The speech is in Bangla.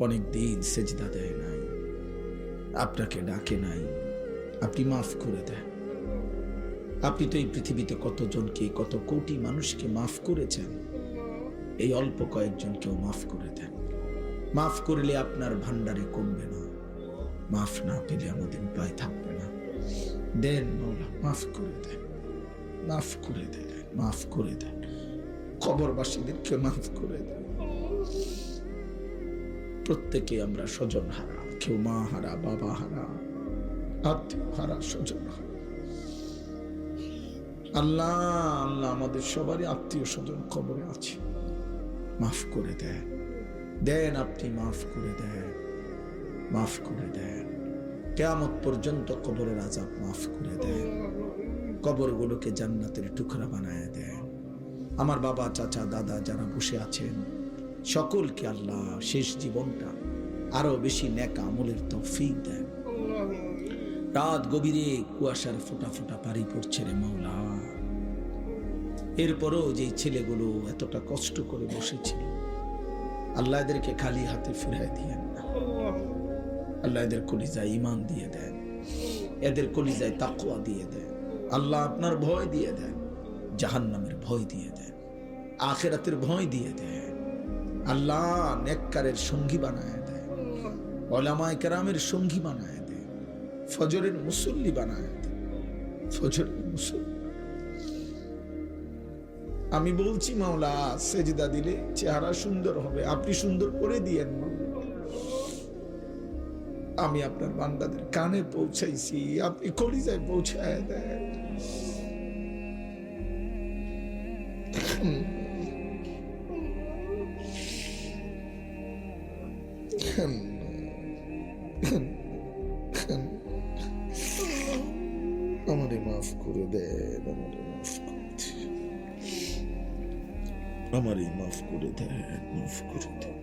অনেক দিন সেজদা দেয় নাই, আপনাকে ডাকে নাই, আপনি মাফ করে দেন। আপনি তো এই পৃথিবীতে কতজনকে, কত কোটি মানুষকে মাফ করেছেন, এই অল্প কয়েকজনকেও মাফ করে দেন। মাফ করলে আপনার ভান্ডারে কমবে না, মাফ না পেলে আমাদের উপায় থাকবে না। দেন মওলা, মাফ করে দেন, মাফ করে দেন, মাফ করে দেন। কবরবাসীদেরকে মাফ করে দেন। প্রত্যেকে আমরা স্বজন হারা, কেউ মা হারা, বাবা হারা, আত্মীয় হারা, স্বজন হারা। আল্লাহ আল্লাহ, আমাদের সবারই আত্মীয় স্বজন কবরে আছে, মাফ করে দেন। দেন আপনি মাফ করে দেন, মাফ করে দেন। কিয়ামত পর্যন্ত কবরের আযাব মাফ করে দেন। কবরগুলোকে জান্নাতের টুকরা বানায় দেন। আমার বাবা, চাচা, দাদা যারা বসে আছেন সকলকে আল্লাহ শেষ জীবনটা আরো বেশি নেক আমলের তৌফিক দেন। রাত গভীরে কুয়াশার ফোঁটা ফোঁটা পানি পড়ছে রে মাওলা, এরপরও যে ছেলেগুলো এতটা কষ্ট করে বসেছিল, আল্লাহ এদেরকে খালি হাতে ফিরাই দিয়েন না। আল্লাহ এদের কলিজায় ঈমান দিয়ে দেন, এদের কলিজায় তাকওয়া দিয়ে দেন। আল্লাহ আপনার ভয় দিয়ে দেন, জাহান্নামের ভয় দিয়ে দেন, আখিরাতের ভয় দিয়ে দেন। আল্লাহ নেককারের সঙ্গী বানায় দেন, উলামায়ে কেরামের সঙ্গী বানায় দেন, ফজরের মুসল্লি বানায় দেন, ফজরের মুসল্লি। আমি বলছি মাওলা, সেজদা দিলে চেহারা সুন্দর হবে, আপনি সুন্দর করে দিয়েন মাওলা। আমি আপনার বান্দাদের কানে পৌঁছাইছি, আপনি কলিজায় পৌঁছায় দেন। আমারে মাফ করে দেন, আমারে মাফ করে দেন, আমারে মাফ করে দেন, মাফ করে দেন।